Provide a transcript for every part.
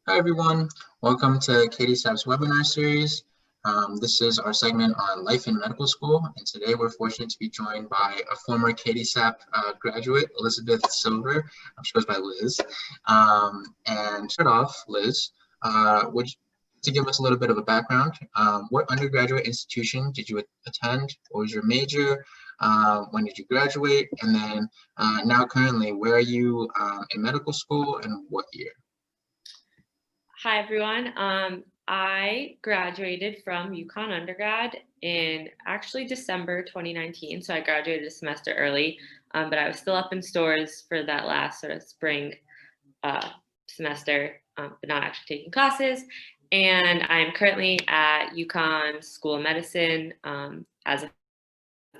Hi everyone, welcome to KDSAP's webinar series. This is our segment on life in medical school, and today we're fortunate to be joined by a former KDSAP graduate, Elizabeth Silver. She goes by Liz. And start off, Liz, to give us a little bit of a background, what undergraduate institution did you attend? What was your major? When did you graduate? And then now currently, where are you in medical school and what year? Hi, everyone. I graduated from UConn undergrad in actually December 2019. So I graduated a semester early, but I was still up in stores for that last sort of spring semester, but not actually taking classes. And I'm currently at UConn School of Medicine as a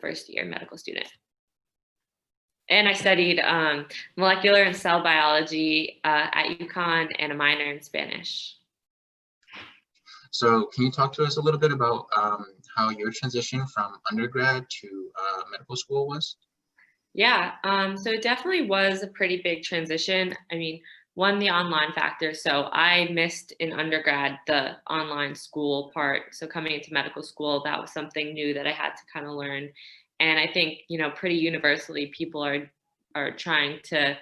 first year medical student. And I studied molecular and cell biology at UConn and a minor in Spanish. So can you talk to us a little bit about how your transition from undergrad to medical school was? Yeah, so it definitely was a pretty big transition. I mean, one, the online factor. So I missed in undergrad the online school part. So coming into medical school, that was something new that I had to kind of learn. And I think, pretty universally, people are trying to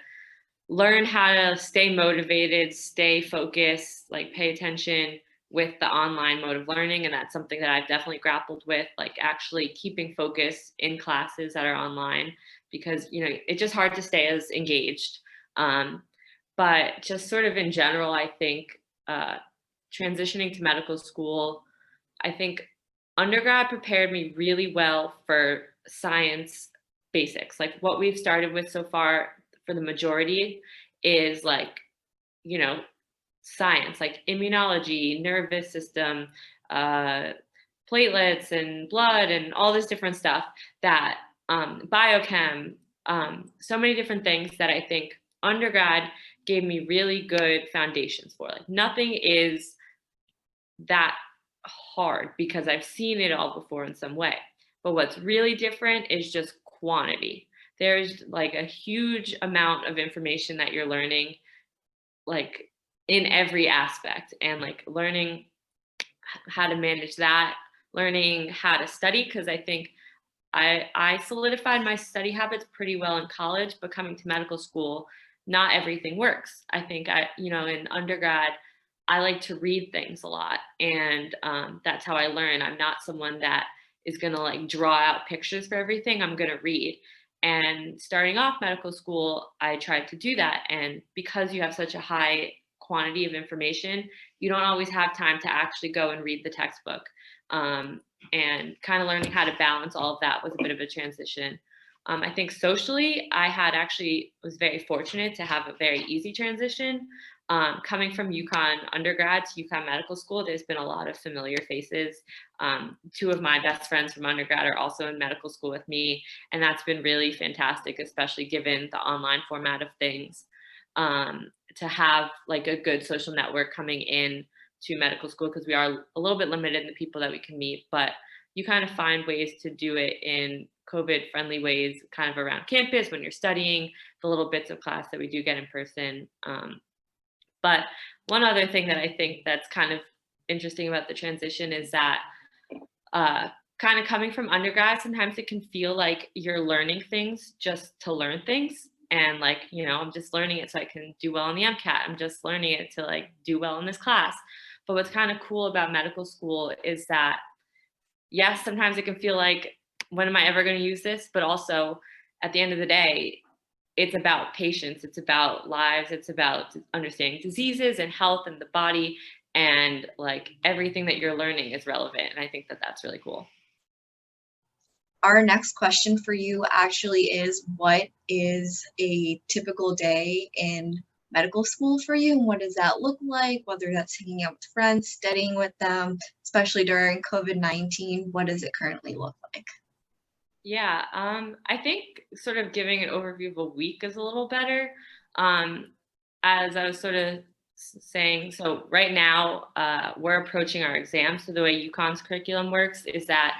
learn how to stay motivated, stay focused, like pay attention with the online mode of learning. And that's something that I've definitely grappled with, like actually keeping focus in classes that are online, because, it's just hard to stay as engaged. But just sort of in general, I think transitioning to medical school, I think undergrad prepared me really well for science basics. Like what we've started with so far for the majority is like, science, like immunology, nervous system, platelets and blood and all this different stuff that biochem, so many different things that I think undergrad gave me really good foundations for. Like nothing is that hard because I've seen it all before in some way. But what's really different is just quantity. There's like a huge amount of information that you're learning, like in every aspect, and like learning how to manage that, learning how to study, because I think I solidified my study habits pretty well in college, but coming to medical school, not everything works. I think in undergrad, I like to read things a lot, and that's how I learn. I'm not someone that is going to like draw out pictures for everything. I'm going to read. And starting off medical school, I tried to do that. And because you have such a high quantity of information, you don't always have time to actually go and read the textbook. And kind of learning how to balance all of that was a bit of a transition. I think socially, was very fortunate to have a very easy transition. Coming from UConn undergrad to UConn medical school, there's been a lot of familiar faces. Two of my best friends from undergrad are also in medical school with me, and that's been really fantastic, especially given the online format of things, to have like a good social network coming in to medical school, because we are a little bit limited in the people that we can meet, but you kind of find ways to do it in COVID friendly ways, kind of around campus when you're studying, the little bits of class that we do get in person. But one other thing that I think that's kind of interesting about the transition is that kind of coming from undergrad, sometimes it can feel like you're learning things just to learn things. And like, I'm just learning it so I can do well on the MCAT. I'm just learning it to like do well in this class. But what's kind of cool about medical school is that, yes, sometimes it can feel like, when am I ever going to use this? But also at the end of the day, it's about patients, it's about lives, it's about understanding diseases and health and the body, and like everything that you're learning is relevant. And I think that that's really cool. Our next question for you actually is, what is a typical day in medical school for you? And what does that look like? Whether that's hanging out with friends, studying with them, especially during COVID-19, what does it currently look like? Yeah, I think sort of giving an overview of a week is a little better. As I was sort of saying, so right now we're approaching our exams. So the way UConn's curriculum works is that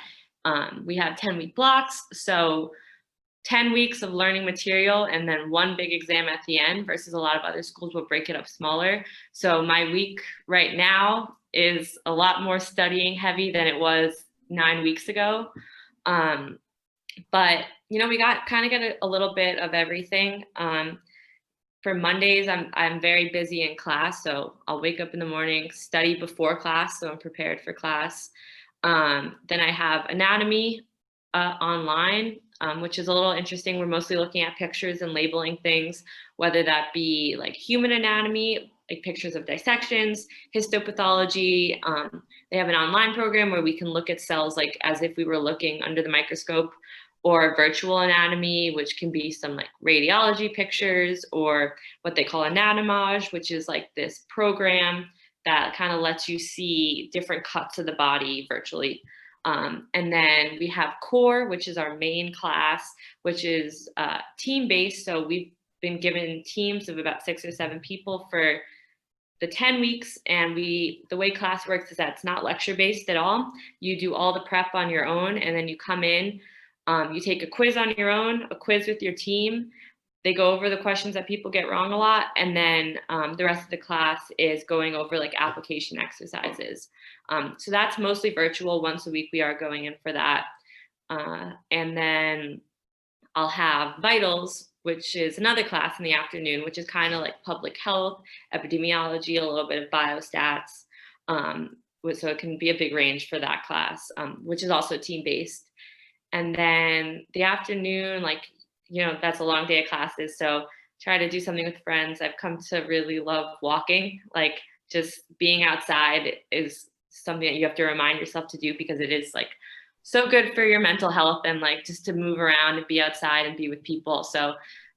we have 10-week blocks. So 10 weeks of learning material and then one big exam at the end, versus a lot of other schools will break it up smaller. So my week right now is a lot more studying heavy than it was 9 weeks ago. But you know, we kind of get a little bit of everything. For Mondays, I'm very busy in class, so I'll wake up in the morning, study before class, so I'm prepared for class. Then I have anatomy online, which is a little interesting. We're mostly looking at pictures and labeling things, whether that be like human anatomy, like pictures of dissections, histopathology. They have an online program where we can look at cells like as if we were looking under the microscope, or virtual anatomy, which can be some like radiology pictures, or what they call anatomage, which is like this program that kind of lets you see different cuts of the body virtually. And then we have core, which is our main class, which is team-based. So we've been given teams of about 6 or 7 people for the 10 weeks. And the way class works is that it's not lecture-based at all. You do all the prep on your own, and then you come in, you take a quiz on your own, a quiz with your team. They go over the questions that people get wrong a lot. And then the rest of the class is going over like application exercises. So that's mostly virtual. Once a week, we are going in for that. And then I'll have vitals, which is another class in the afternoon, which is kind of like public health, epidemiology, a little bit of biostats. So it can be a big range for that class, which is also team-based. And then the afternoon, like, you know, that's a long day of classes. So try to do something with friends. I've come to really love walking. Like, just being outside is something that you have to remind yourself to do, because it is like so good for your mental health, and like just to move around and be outside and be with people. So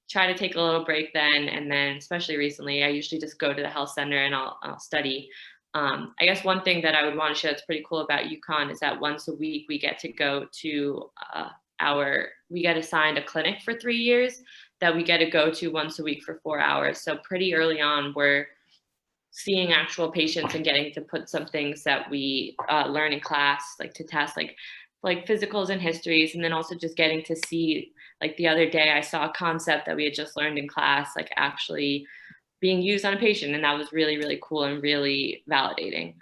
try to take a little break then. And then especially recently, I usually just go to the health center and I'll study. I guess one thing that I would want to share that's pretty cool about UConn is that once a week we get to go to we get assigned a clinic for 3 years that we get to go to once a week for 4 hours. So pretty early on, we're seeing actual patients and getting to put some things that we learn in class, like to test, like physicals and histories, and then also just getting to see, like the other day I saw a concept that we had just learned in class, like actually being used on a patient, and that was really, really cool and really validating.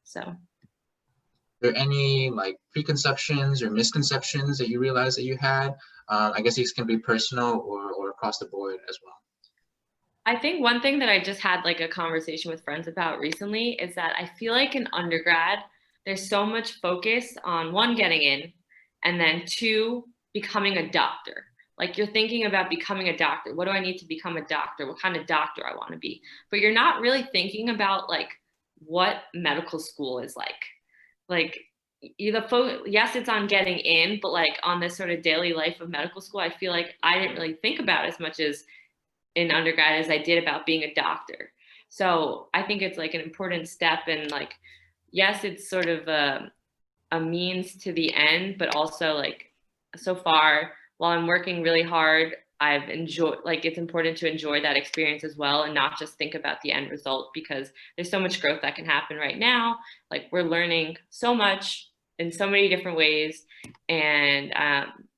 So. Are there any like preconceptions or misconceptions that you realized that you had? I guess these can be personal or across the board as well. I think one thing that I just had like a conversation with friends about recently is that I feel like in undergrad, there's so much focus on 1, getting in, and then 2, becoming a doctor. Like, you're thinking about becoming a doctor. What do I need to become a doctor? What kind of doctor I want to be? But you're not really thinking about like what medical school is like. Like, yes, it's on getting in, but like on this sort of daily life of medical school, I feel like I didn't really think about as much as in undergrad as I did about being a doctor. So I think it's like an important step, and like, yes, it's sort of a means to the end, but also like so far, while I'm working really hard, I've enjoyed, like, it's important to enjoy that experience as well, and not just think about the end result, because there's so much growth that can happen right now. Like, we're learning so much in so many different ways, and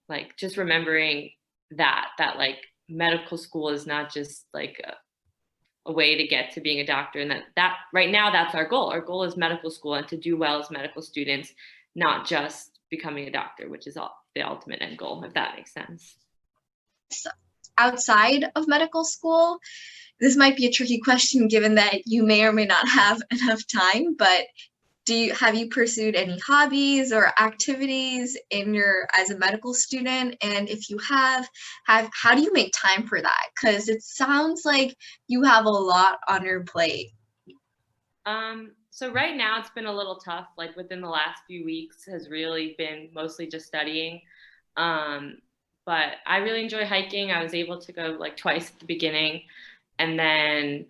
like just remembering that like medical school is not just like a way to get to being a doctor, and that right now that's our goal. Our goal is medical school, and to do well as medical students, not just becoming a doctor, which is the ultimate end goal, if that makes sense. So outside of medical school, this might be a tricky question given that you may or may not have enough time, but have you pursued any hobbies or activities as a medical student? And if you have, how do you make time for that? Because it sounds like you have a lot on your plate. So right now it's been a little tough. Like, within the last few weeks has really been mostly just studying. But I really enjoy hiking. I was able to go like twice at the beginning. And then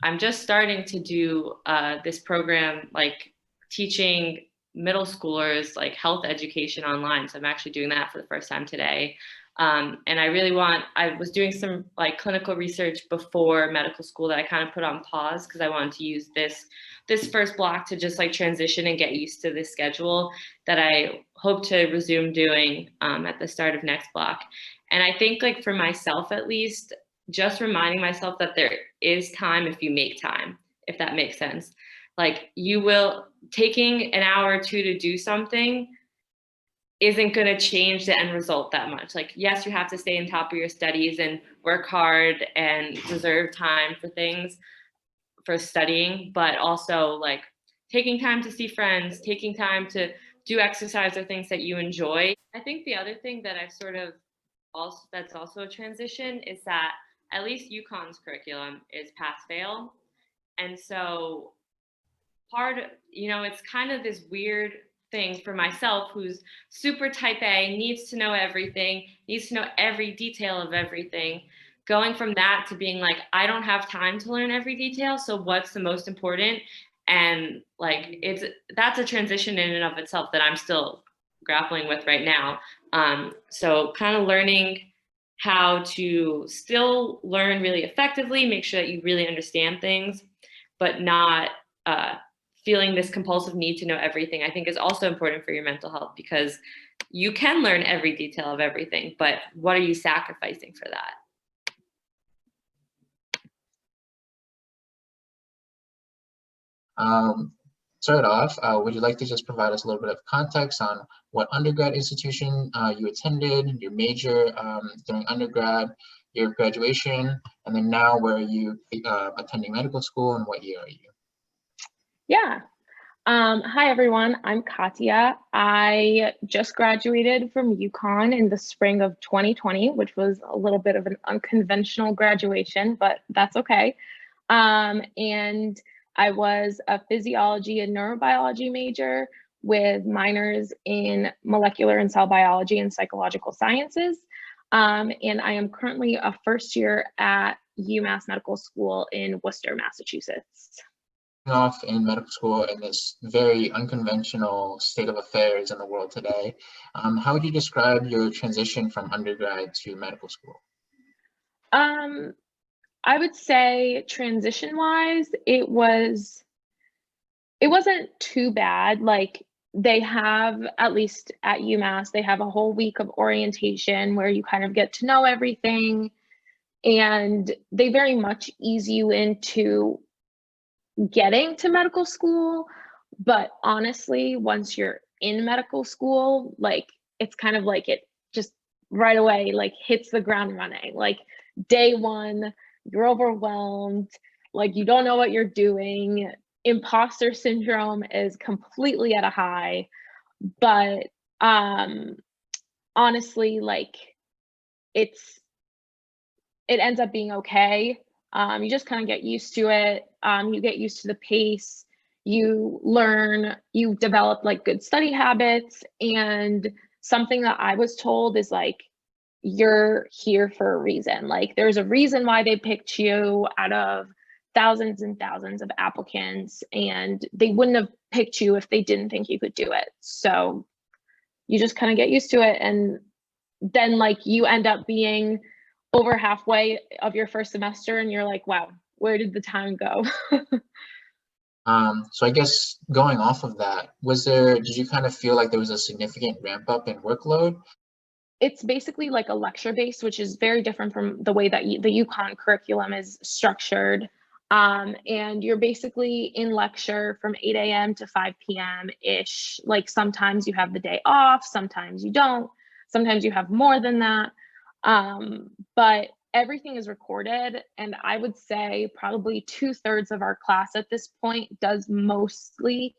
I'm just starting to do this program, like teaching middle schoolers like health education online. So I'm actually doing that for the first time today. And I was doing some like clinical research before medical school that I kind of put on pause because I wanted to use this first block to just like transition and get used to this schedule that I hope to resume doing at the start of next block. And I think like for myself, at least, just reminding myself that there is time if you make time, if that makes sense. Like taking an hour or two to do something isn't going to change the end result that much. Like, yes, you have to stay on top of your studies and work hard and reserve time for studying, but also like taking time to see friends, taking time to do exercise or things that you enjoy. I think the other thing that I've that's also a transition is that at least UConn's curriculum is pass-fail. And so it's kind of this weird thing for myself who's super type A, needs to know everything, needs to know every detail of everything. Going from that to being like, I don't have time to learn every detail, so what's the most important? And like, that's a transition in and of itself that I'm still grappling with right now. So kind of learning how to still learn really effectively, make sure that you really understand things, but not feeling this compulsive need to know everything, I think is also important for your mental health, because you can learn every detail of everything, but what are you sacrificing for that? Start off, would you like to just provide us a little bit of context on what undergrad institution you attended, your major during undergrad, your graduation, and then now where are you attending medical school and what year are you? Yeah. Hi, everyone. I'm Katya. I just graduated from UConn in the spring of 2020, which was a little bit of an unconventional graduation, but that's okay. And I was a physiology and neurobiology major with minors in molecular and cell biology and psychological sciences. And I am currently a first year at UMass Medical School in Worcester, Massachusetts. Off in medical school in this very unconventional state of affairs in the world today, how would you describe your transition from undergrad to medical school? I would say transition-wise, it wasn't too bad. Like, they have, at least at UMass, they have a whole week of orientation where you kind of get to know everything, and they very much ease you into getting to medical school. But honestly, once you're in medical school, like, it's kind of like it just right away like hits the ground running. Like, day one, you're overwhelmed, like you don't know what you're doing. Imposter syndrome is completely at a high. But honestly, like, it ends up being okay. You just kind of get used to it. You get used to the pace. You learn, you develop like good study habits. And something that I was told is like, you're here for a reason. Like, there's a reason why they picked you out of thousands and thousands of applicants, and they wouldn't have picked you if they didn't think you could do it. So you just kind of get used to it. And then like you end up being over halfway of your first semester and you're like, wow, where did the time go? So I guess going off of that, did you kind of feel like there was a significant ramp up in workload? It's basically like a lecture based, which is very different from the way that the UConn curriculum is structured. And you're basically in lecture from 8 a.m. to 5 p.m. ish. Like, sometimes you have the day off, sometimes you don't, sometimes you have more than that. But everything is recorded. And I would say probably 2/3 of our class at this point does mostly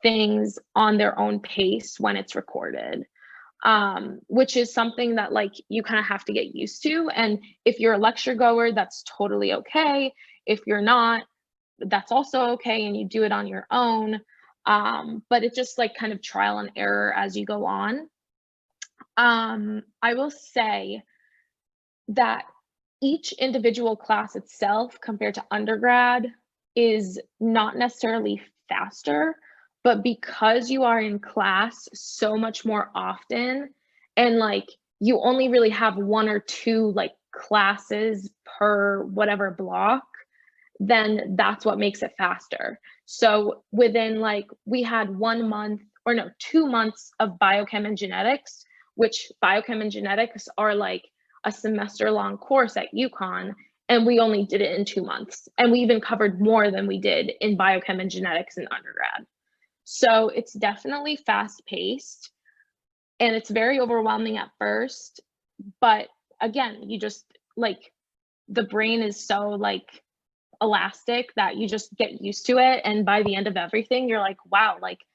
things on their own pace when it's recorded. Which is something that like you kind of have to get used to. And if you're a lecture goer, that's totally okay. If you're not, that's also okay, and you do it on your own. But it's just like kind of trial and error as you go on. I will say that each individual class itself compared to undergrad is not necessarily faster, but because you are in class so much more often, and like you only really have 1 or 2 like classes per whatever block, then that's what makes it faster. So within like, we had 1 month or no, 2 months of biochem and genetics, which biochem and genetics are like a semester long course at UConn. And we only did it in 2 months. And we even covered more than we did in biochem and genetics in undergrad. So it's definitely fast paced and it's very overwhelming at first. But again, you just like, the brain is so like elastic that you just get used to it. And by the end of everything, you're like, wow, like,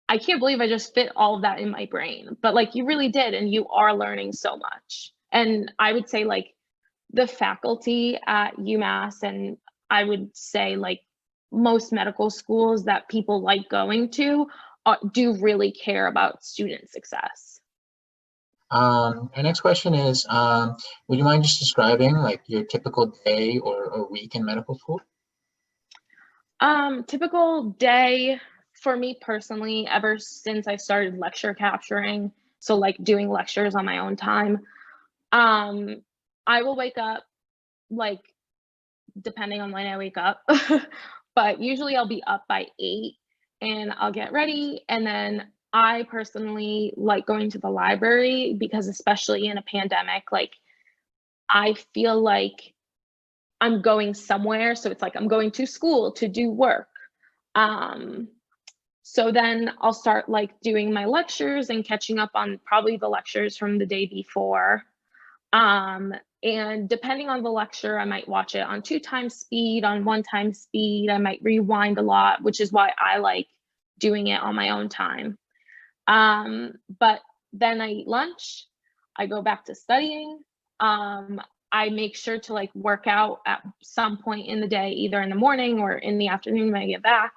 I can't believe I just fit all of that in my brain. But like, you really did. And you are learning so much. And I would say like the faculty at UMass, and I would say like most medical schools that people like going to do really care about student success. Our next question is, would you mind just describing like your typical day or week in medical school? Typical day for me personally, ever since I started lecture capturing, so like doing lectures on my own time, I will wake up, like, depending on when I wake up, but usually I'll be up by 8 and I'll get ready. And then I personally like going to the library because, especially in a pandemic, like, I feel like I'm going somewhere. So it's like I'm going to school to do work. So then I'll start like doing my lectures and catching up on probably the lectures from the day before. And depending on the lecture, I might watch it on 2 times speed, on 1 time speed. I might rewind a lot, which is why I like doing it on my own time. But then I eat lunch, I go back to studying. I make sure to like work out at some point in the day, either in the morning or in the afternoon when I get back.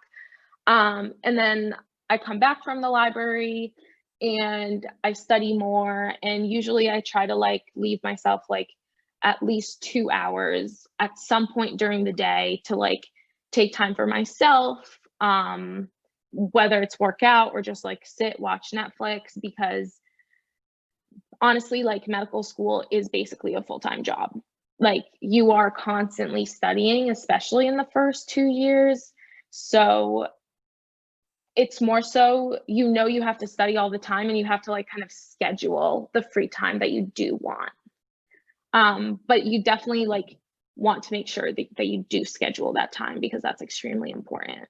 And then I come back from the library and I study more. And usually I try to like leave myself like at least 2 hours at some point during the day to like take time for myself, whether it's work out or just like sit, watch Netflix, because honestly, like, medical school is basically a full-time job. Like, you are constantly studying, especially in the first 2 years. So it's more so, you know, you have to study all the time and you have to like kind of schedule the free time that you do want. But you definitely like want to make sure that you do schedule that time, because that's extremely important.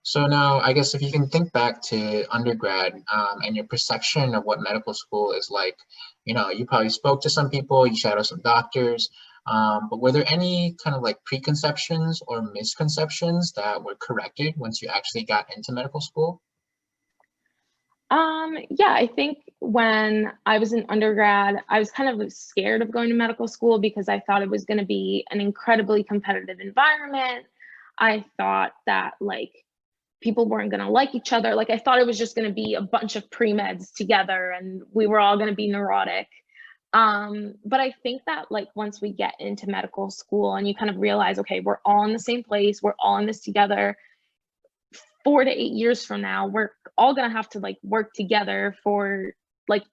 So now, I guess if you can think back to undergrad and your perception of what medical school is like, you know, you probably spoke to some people, you shadowed some doctors, but were there any kind of like preconceptions or misconceptions that were corrected once you actually got into medical school? Yeah, I think when I was in undergrad, I was kind of scared of going to medical school because I thought it was going to be an incredibly competitive environment. I thought that like people weren't going to like each other. Like, I thought it was just going to be a bunch of pre-meds together and we were all going to be neurotic. But I think that like once we get into medical school and you kind of realize, okay, we're all in the same place, we're all in this together. 4 to 8 years from now, we're all going to have to like work together for like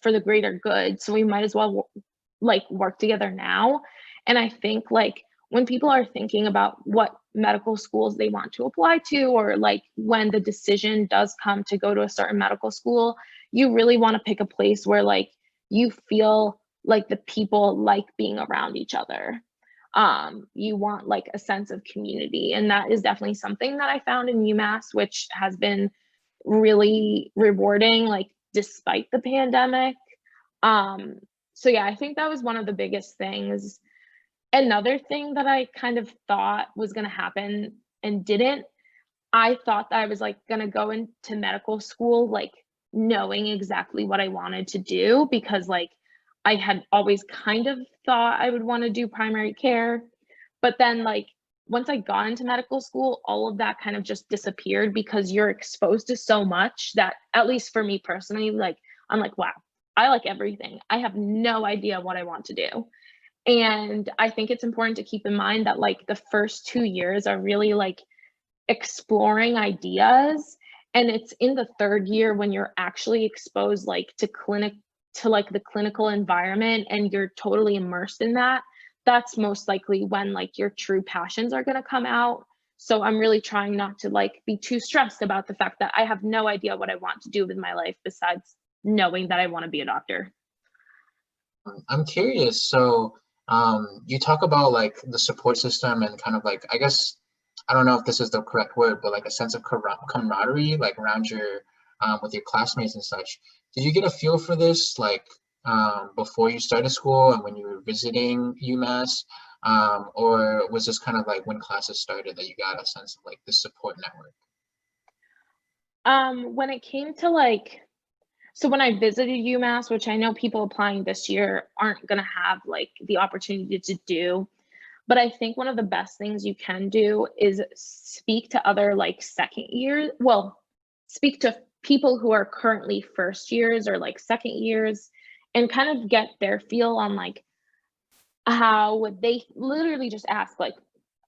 for the greater good. So we might as well like work together now. And I think like when people are thinking about what medical schools they want to apply to, or like when the decision does come to go to a certain medical school, you really want to pick a place where like you feel like the people like being around each other. You want like a sense of community, and that is definitely something that I found in UMass, which has been really rewarding, like despite the pandemic. So yeah, I think that was one of the biggest things. Another thing that I kind of thought was going to happen and didn't, I thought that I was like going to go into medical school like knowing exactly what I wanted to do, because like I had always kind of thought I would want to do primary care. But then like once I got into medical school, all of that kind of just disappeared, because you're exposed to so much that, at least for me personally, like I'm like, wow, I like everything. I have no idea what I want to do. And I think it's important to keep in mind that like the first 2 years are really like exploring ideas And it's in the third year when you're actually exposed like to like the clinical environment and you're totally immersed in that. That's most likely when like your true passions are going to come out. So I'm really trying not to like be too stressed about the fact that I have no idea what I want to do with my life besides knowing that I want to be a doctor. I'm curious. So you talk about like the support system and kind of like, I guess, I don't know if this is the correct word, but like a sense of camaraderie, like around your, with your classmates and such. Did you get a feel for this, like before you started school and when you were visiting UMass? Or was this kind of like when classes started that you got a sense of like the support network? When it came to like, so when I visited UMass, which I know people applying this year aren't going to have like the opportunity to do, but I think one of the best things you can do is speak to other like second year, well, speak to people who are currently first years or like second years and kind of get their feel on like how they literally just ask like,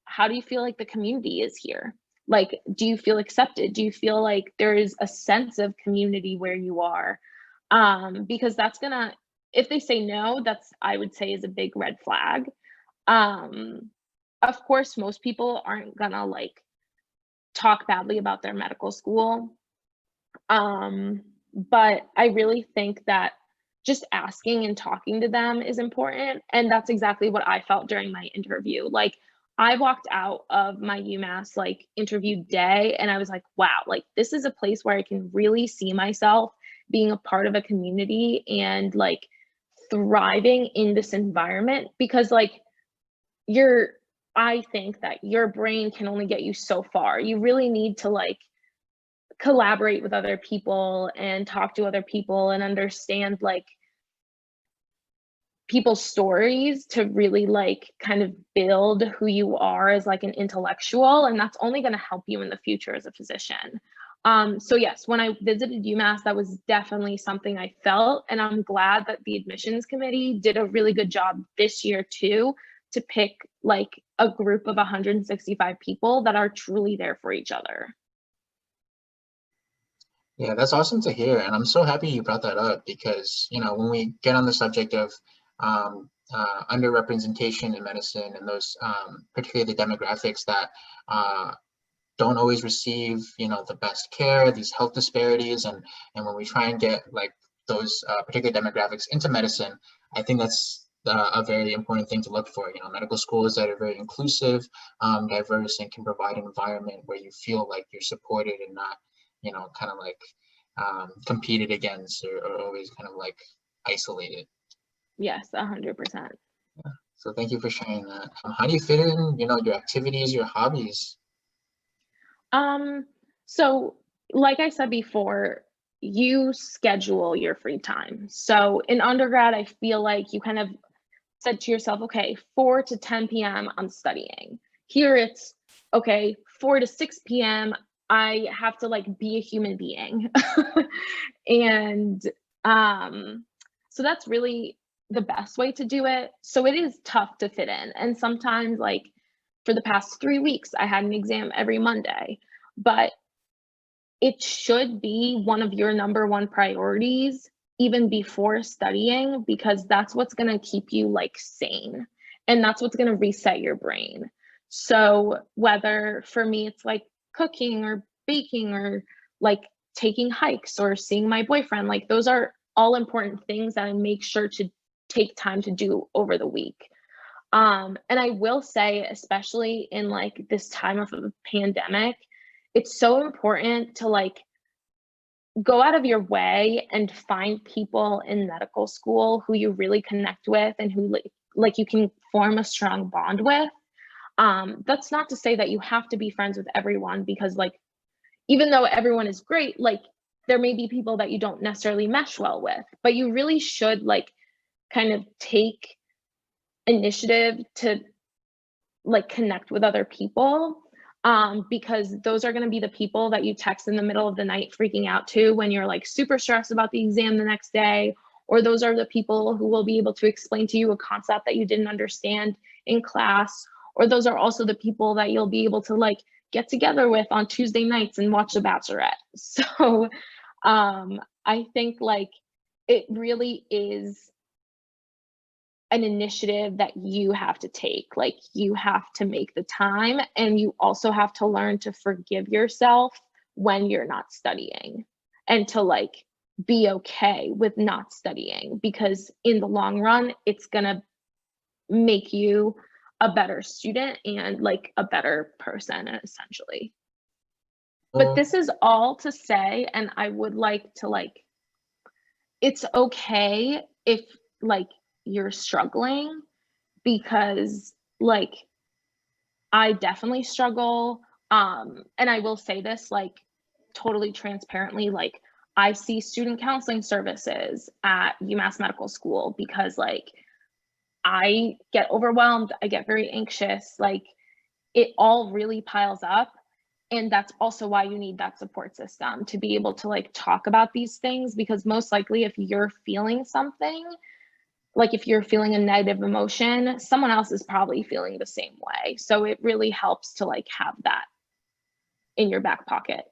how do you feel like the community is here? Like, do you feel accepted? Do you feel like there is a sense of community where you are? Because that's gonna, if they say no, that's, I would say, is a big red flag. Of course, most people aren't gonna like talk badly about their medical school. But I really think that just asking and talking to them is important. And that's exactly what I felt during my interview. Like, I walked out of my UMass like interview day and I was like, wow, like this is a place where I can really see myself being a part of a community and like thriving in this environment, because like I think that your brain can only get you so far. You really need to like collaborate with other people and talk to other people and understand like people's stories to really like kind of build who you are as like an intellectual, and that's only going to help you in the future as a physician. So yes, when I visited UMass, that was definitely something I felt, and I'm glad that the admissions committee did a really good job this year too, to pick like a group of 165 people that are truly there for each other. Yeah, that's awesome to hear. And I'm so happy you brought that up because, you know, when we get on the subject of underrepresentation in medicine and those, particularly the demographics that don't always receive, you know, the best care, these health disparities, and when we try and get like those particular demographics into medicine, I think that's a very important thing to look for. You know, medical schools that are very inclusive, diverse, and can provide an environment where you feel like you're supported and not, you know, kind of like competed against or always kind of like isolated. Yes, 100%. Yeah. So thank you for sharing that. How do you fit in, you know, your activities, your hobbies? So like I said before, you schedule your free time. So in undergrad, I feel like you kind of said to yourself, okay, 4 to 10 p.m. I'm studying. Here it's, okay, 4 to 6 p.m. I have to like be a human being. And so that's really the best way to do it. So it is tough to fit in. And sometimes like for the past 3 weeks, I had an exam every Monday, but it should be one of your number one priorities even before studying, because that's what's going to keep you like sane and that's what's going to reset your brain. So whether for me it's like cooking or baking or like taking hikes or seeing my boyfriend, like those are all important things that I make sure to take time to do over the week. And I will say, especially in like this time of a pandemic, it's so important to like go out of your way and find people in medical school who you really connect with and who like you can form a strong bond with. That's not to say that you have to be friends with everyone, because like even though everyone is great, like there may be people that you don't necessarily mesh well with, but you really should like kind of take initiative to like connect with other people, because those are going to be the people that you text in the middle of the night freaking out to when you're like super stressed about the exam the next day, or those are the people who will be able to explain to you a concept that you didn't understand in class, or those are also the people that you'll be able to like get together with on Tuesday nights and watch The Bachelorette. So I think like it really is an initiative that you have to take. Like you have to make the time, and you also have to learn to forgive yourself when you're not studying, and to like be okay with not studying, because in the long run, it's gonna make you a better student and like a better person essentially. But this is all to say, and I would like to like, it's okay if like you're struggling, because like I definitely struggle. And I will say this like totally transparently, like I see student counseling services at UMass Medical School because like I get overwhelmed, I get very anxious, like it all really piles up. And that's also why you need that support system to be able to like talk about these things, because most likely if you're feeling something, like if you're feeling a negative emotion, someone else is probably feeling the same way. So it really helps to like have that in your back pocket.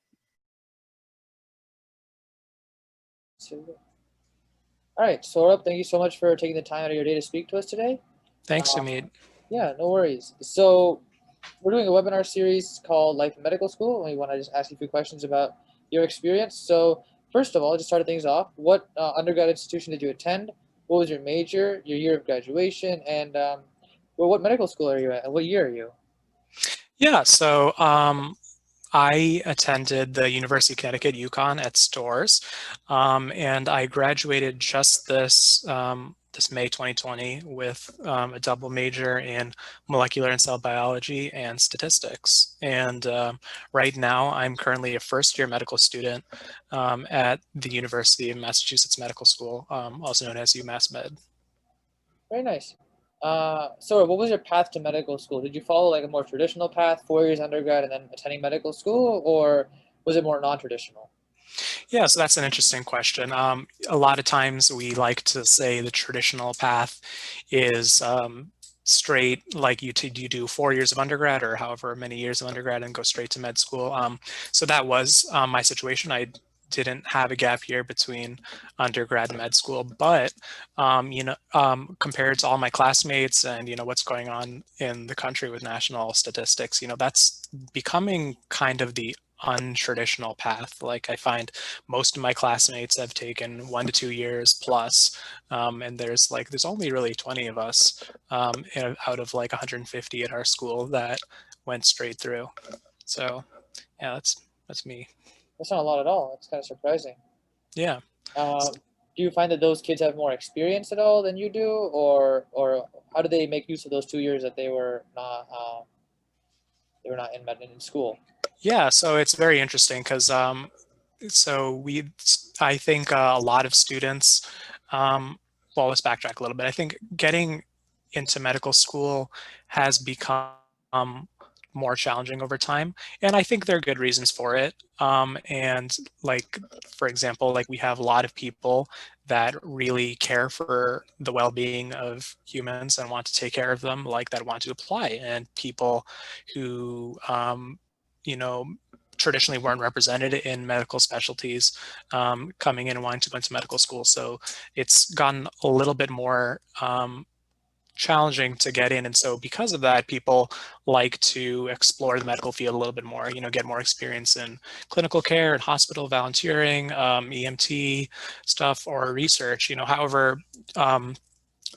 All right, Saurabh, thank you so much for taking the time out of your day to speak to us today. Thanks, Hamid. Yeah, no worries. So we're doing a webinar series called Life in Medical School, and we want to just ask you a few questions about your experience. So first of all, just starting things off, what undergrad institution did you attend? What was your major, your year of graduation, and well, what medical school are you at, and what year are you? Yeah, so I attended the University of Connecticut, UConn at Storrs, and I graduated just this May 2020 with a double major in molecular and cell biology and statistics. And right now, I'm currently a first-year medical student at the University of Massachusetts Medical School, also known as UMass Med. Very nice. So what was your path to medical school? Did you follow like a more traditional path, 4 years undergrad and then attending medical school, or was it more non-traditional? Yeah, so that's an interesting question. A lot of times we like to say the traditional path is straight, like you do 4 years of undergrad or however many years of undergrad and go straight to med school. So that was my situation. I didn't have a gap year between undergrad and med school, but compared to all my classmates and what's going on in the country with national statistics, that's becoming kind of the untraditional path. Like I find most of my classmates have taken 1 to 2 years plus, and there's only really 20 of us out of like 150 at our school that went straight through. So yeah, that's me. That's not a lot at all. It's kind of surprising. Yeah. Do you find that those kids have more experience at all than you do, or how do they make use of those 2 years that they were not in school? Yeah, so it's very interesting because I think a lot of students, well, let's backtrack a little bit. I think getting into medical school has become more challenging over time, and I think there are good reasons for it. And like, for example, like we have a lot of people that really care for the well-being of humans and want to take care of them, like that want to apply, and people who traditionally weren't represented in medical specialties coming in and wanting to go into medical school. So it's gotten a little bit more challenging to get in. And so because of that, people like to explore the medical field a little bit more, get more experience in clinical care and hospital volunteering, EMT stuff or research,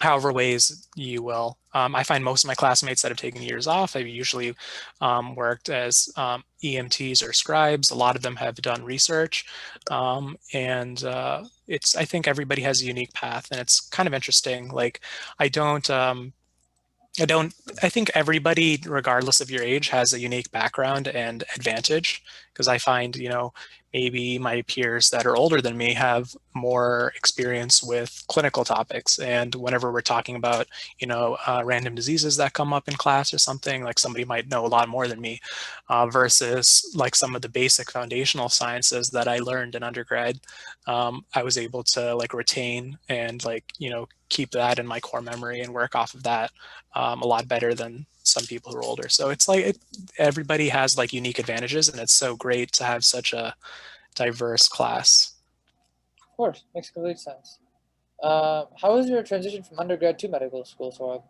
however ways you will. I find most of my classmates that have taken years off have usually worked as EMTs or scribes. A lot of them have done research. I think everybody has a unique path, and it's kind of interesting. Like I think everybody, regardless of your age, has a unique background and advantage, because I find, maybe my peers that are older than me have more experience with clinical topics. And whenever we're talking about, random diseases that come up in class or something, like somebody might know a lot more than me versus like some of the basic foundational sciences that I learned in undergrad. I was able to like retain and keep that in my core memory and work off of that a lot better than some people who are older. So it's like everybody has like unique advantages, and it's so great to have such a diverse class. Of course, makes complete sense. How was your transition from undergrad to medical school, Saurabh?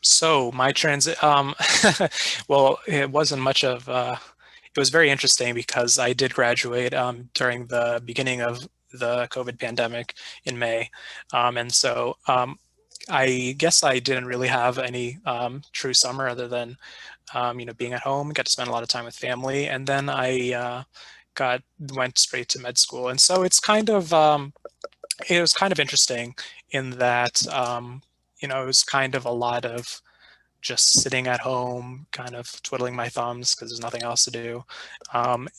So my transit, well, it wasn't much of, it was very interesting because I did graduate during the beginning of the COVID pandemic in May. And so I guess I didn't really have any true summer other than, being at home, got to spend a lot of time with family. And then I went straight to med school. And so it's kind of, it was kind of interesting in that, it was kind of a lot of just sitting at home, kind of twiddling my thumbs because there's nothing else to do.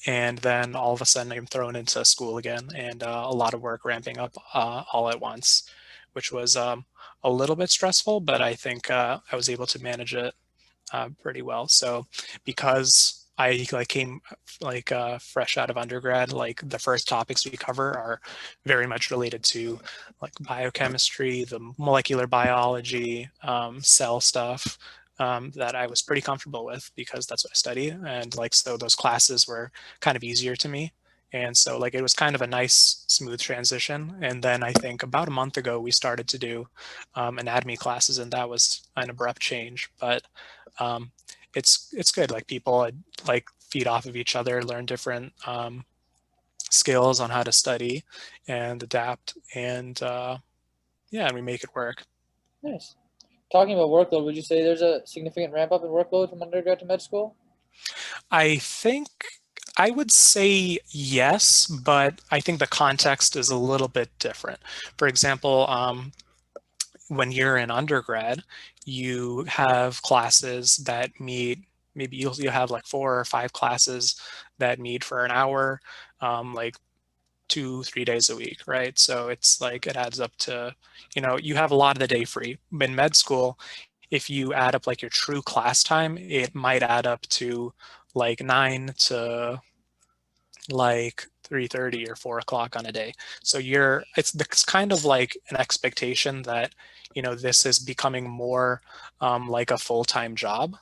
And then all of a sudden I'm thrown into school again, and a lot of work ramping up all at once, which was a little bit stressful, but I think I was able to manage it pretty well. So because I came fresh out of undergrad, like the first topics we cover are very much related to like biochemistry, the molecular biology, cell stuff that I was pretty comfortable with because that's what I study. And like, so those classes were kind of easier to me. And so like, it was kind of a nice smooth transition. And then I think about a month ago, we started to do anatomy classes, and that was an abrupt change, but it's good. Like people like feed off of each other, learn different skills on how to study and adapt, and yeah, we make it work. Nice. Talking about workload, would you say there's a significant ramp up in workload from undergrad to med school? I think I would say yes, but I think the context is a little bit different. For example, when you're in undergrad, you have classes that meet, maybe you'll have like 4 or 5 classes that meet for an hour, like 2-3 days a week, right? So it's like, it adds up to, you have a lot of the day free. In med school, if you add up like your true class time, it might add up to like 9 to like 3:30 or 4 o'clock on a day. So it's kind of like an expectation that, this is becoming more like a full-time job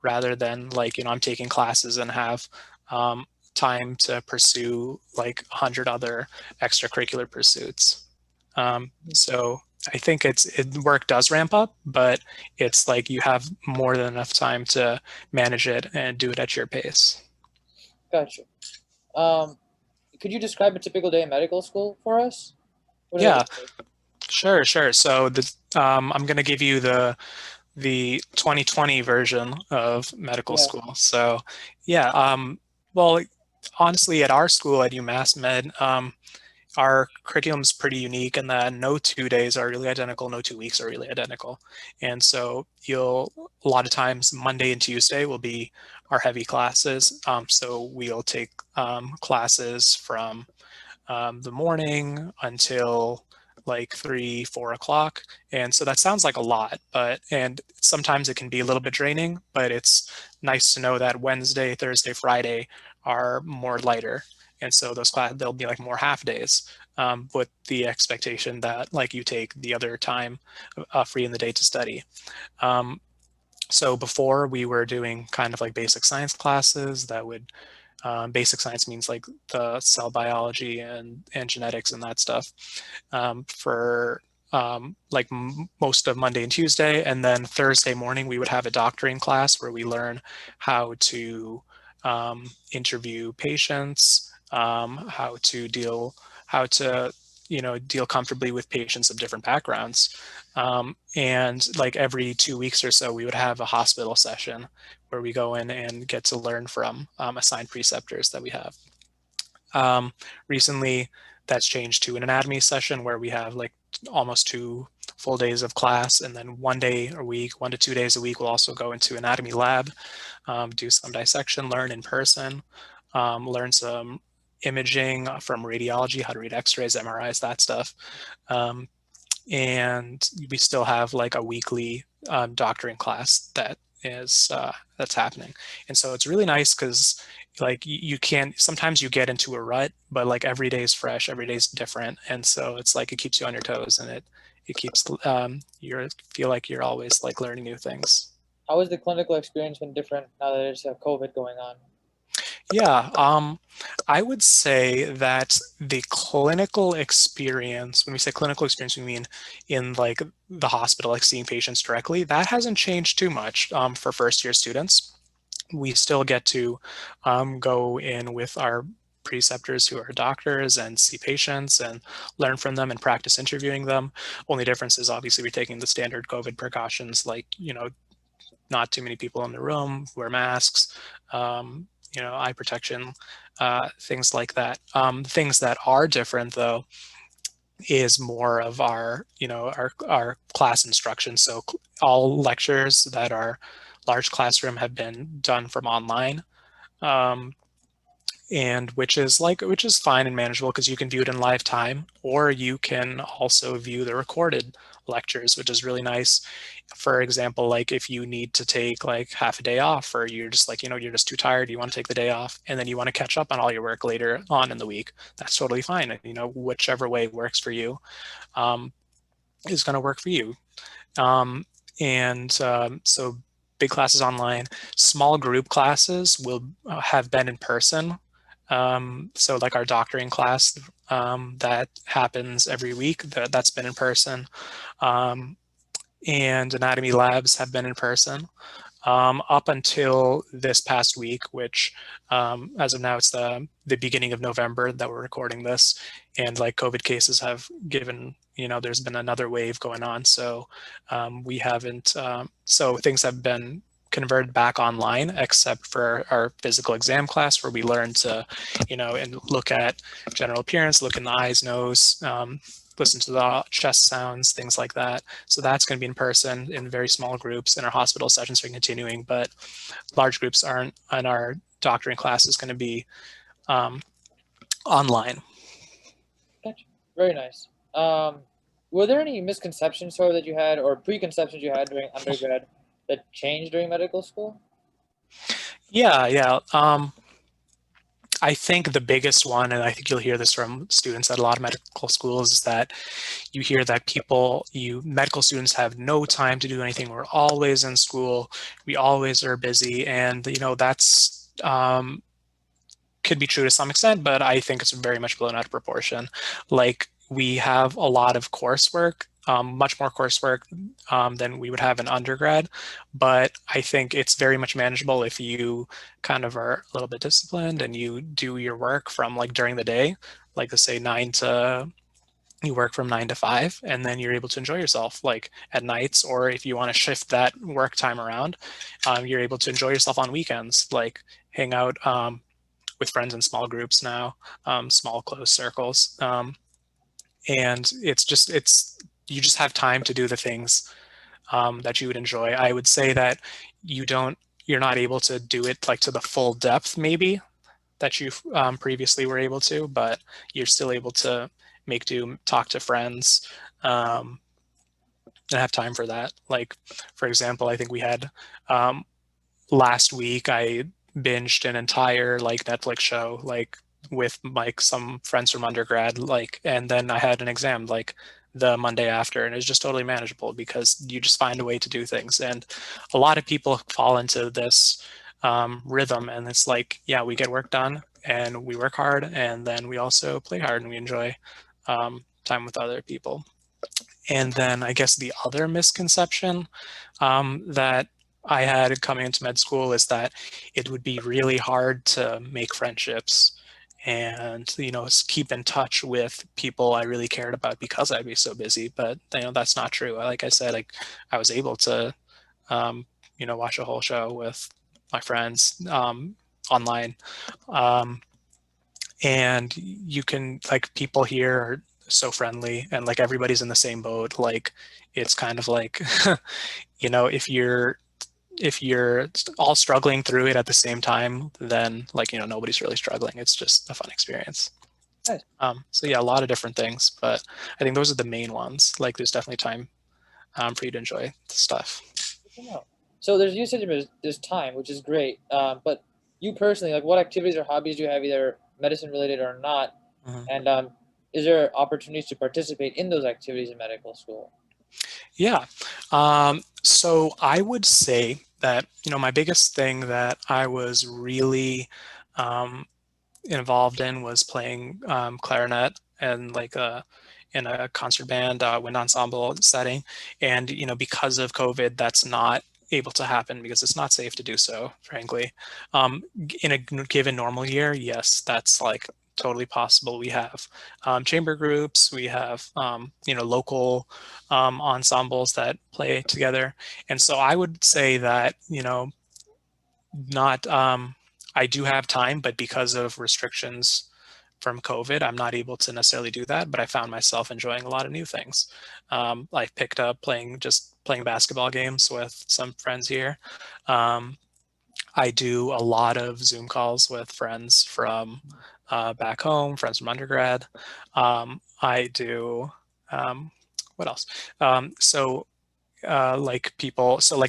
rather than like, I'm taking classes and have time to pursue like 100 other extracurricular pursuits. So I think work does ramp up, but it's like you have more than enough time to manage it and do it at your pace. Gotcha. Could you describe a typical day in medical school for us? What does Yeah, that look like? sure. So I'm going to give you the 2020 version of medical Yeah. school. So yeah, well, honestly, at our school at UMass Med, our curriculum is pretty unique in that no 2 days are really identical, no 2 weeks are really identical. And so a lot of times Monday and Tuesday will be our heavy classes. So we'll take classes from the morning until like 3-4 o'clock. And so that sounds like a lot, and sometimes it can be a little bit draining, but it's nice to know that Wednesday, Thursday, Friday are more lighter. And so those classes, they'll be like more half days, with the expectation that like you take the other time free in the day to study. So before we were doing kind of like basic science classes that would, basic science means like the cell biology and genetics and that stuff, for like most of Monday and Tuesday. And then Thursday morning, we would have a doctoring class where we learn how to interview patients, how to deal comfortably with patients of different backgrounds. And like every 2 weeks or so, we would have a hospital session where we go in and get to learn from assigned preceptors that we have. Recently, that's changed to an anatomy session where we have like almost 2 full days of class, and then 1 day a week, 1 to 2 days a week, we'll also go into anatomy lab, do some dissection, learn in person, learn some imaging from radiology, how to read x-rays, MRIs, that stuff. And we still have like a weekly doctoring class that's happening. And so it's really nice because like you can't, sometimes you get into a rut, but like every day is fresh, every day is different. And so it's like, it keeps you on your toes, and it keeps you feel like you're always like learning new things. How has the clinical experience been different now that there's COVID going on? Yeah, I would say that the clinical experience, when we say clinical experience, we mean in like the hospital, like seeing patients directly, that hasn't changed too much for first year students. We still get to go in with our preceptors who are doctors and see patients and learn from them and practice interviewing them. Only difference is obviously we're taking the standard COVID precautions, like, not too many people in the room, wear masks, eye protection, things like that. Things that are different though is more of our, our class instruction. So all lectures that are large classroom have been done from online. And which is fine and manageable because you can view it in live time, or you can also view the recorded lectures, which is really nice. For example, like if you need to take like half a day off, or you're just like, you're just too tired, you want to take the day off, and then you want to catch up on all your work later on in the week, that's totally fine. And, whichever way works for you is going to work for you. So big classes online, small group classes will have been in person. So like our doctoring class that happens every week, that's been in person. And anatomy labs have been in person up until this past week, which as of now, it's the beginning of November that we're recording this. And like COVID cases have given, there's been another wave going on. So we haven't, so things have been converted back online, except for our physical exam class where we learn to, and look at general appearance, look in the eyes, nose, listen to the chest sounds, things like that. So that's going to be in person in very small groups, and our hospital sessions are continuing, but large groups aren't, and our doctoring class is going to be online. Gotcha. Very nice. Were there any misconceptions sort of that you had, or preconceptions you had during undergrad that changed during medical school? Yeah. I think the biggest one, and I think you'll hear this from students at a lot of medical schools, is that you hear that medical students have no time to do anything. We're always in school. We always are busy. And, that's could be true to some extent, but I think it's very much blown out of proportion. Like we have a lot of coursework, much more coursework than we would have in undergrad, but I think it's very much manageable if you kind of are a little bit disciplined and you do your work from like during the day, like let's say you work from 9 to 5, and then you're able to enjoy yourself like at nights, or if you want to shift that work time around, you're able to enjoy yourself on weekends, like hang out with friends in small groups now, small close circles. And you just have time to do the things that you would enjoy. I would say that you're not able to do it like to the full depth maybe that you previously were able to, but you're still able to make do, talk to friends, and have time for that. Like, for example, I think we had last week, I binged an entire like Netflix show, like with like some friends from undergrad, like, and then I had an exam like the Monday after, and it's just totally manageable because you just find a way to do things. And a lot of people fall into this rhythm, and it's like, yeah, we get work done and we work hard, and then we also play hard and we enjoy time with other people. And then I guess the other misconception that I had coming into med school is that it would be really hard to make friendships and, keep in touch with people I really cared about because I'd be so busy. But, that's not true. Like I said, like I was able to, watch a whole show with my friends online. And you can, like, people here are so friendly, and like everybody's in the same boat. Like it's kind of like, if you're all struggling through it at the same time, then like, nobody's really struggling. It's just a fun experience. Nice. So yeah, a lot of different things, but I think those are the main ones. Like there's definitely time for you to enjoy the stuff. So you said there's time, which is great. But you personally, like what activities or hobbies do you have, either medicine related or not? Mm-hmm. And is there opportunities to participate in those activities in medical school? Yeah. So I would say that, my biggest thing that I was really involved in was playing clarinet and like in a concert band, wind ensemble setting. And, because of COVID, that's not able to happen because it's not safe to do so, frankly. In a given normal year, yes, that's like totally possible. We have chamber groups, we have, local ensembles that play together. And so I would say that, not, I do have time, but because of restrictions from COVID, I'm not able to necessarily do that, but I found myself enjoying a lot of new things. I picked up playing basketball games with some friends here. I do a lot of Zoom calls with friends from back home, friends from undergrad. I do, what else? Like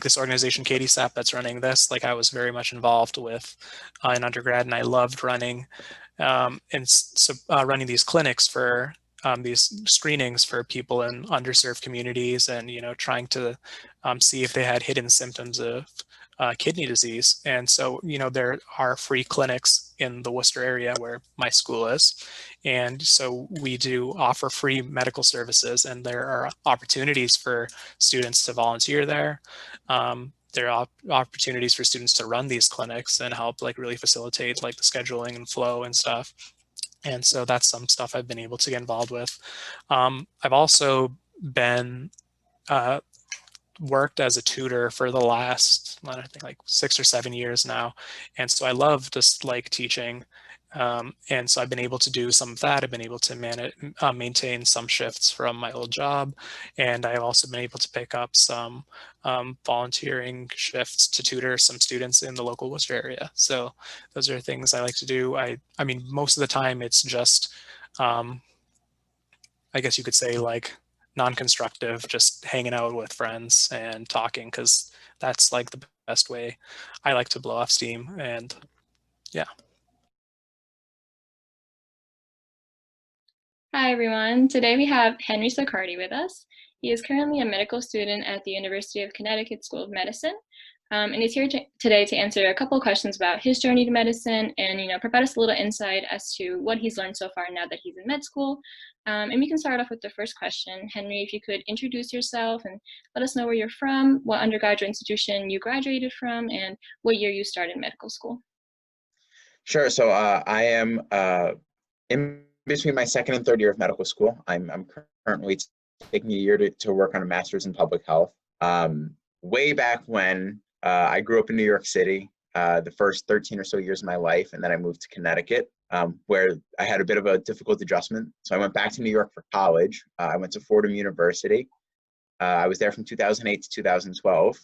this organization KDSAP that's running this, like I was very much involved with in undergrad, and I loved running running these clinics for these screenings for people in underserved communities, and trying to see if they had hidden symptoms of kidney disease. And so there are free clinics in the Worcester area where my school is, and so we do offer free medical services, and there are opportunities for students to volunteer there. There are opportunities for students to run these clinics and help like really facilitate like the scheduling and flow and stuff. And so that's some stuff I've been able to get involved with. I've also been worked as a tutor for the last, I think like 6 or 7 years now. And so I love just like teaching. And so I've been able to do some of that. I've been able to maintain some shifts from my old job. And I've also been able to pick up some volunteering shifts to tutor some students in the local Worcester area. So those are things I like to do. I mean, most of the time it's just, I guess you could say like non-constructive, just hanging out with friends and talking, because that's like the best way I like to blow off steam. And yeah. Hi, everyone. Today we have Henry Soccardi with us. He is currently a medical student at the University of Connecticut School of Medicine, and he's here today to answer a couple of questions about his journey to medicine and, provide us a little insight as to what he's learned so far now that he's in med school. And we can start off with the first question. Henry, if you could introduce yourself and let us know where you're from, what undergraduate institution you graduated from, and what year you started medical school. Sure. So I am in between my second and third year of medical school. I'm currently taking a year to work on a master's in public health. Way back when I grew up in New York City, the first 13 or so years of my life, and then I moved to Connecticut, where I had a bit of a difficult adjustment. So I went back to New York for college. I went to Fordham University. I was there from 2008 to 2012,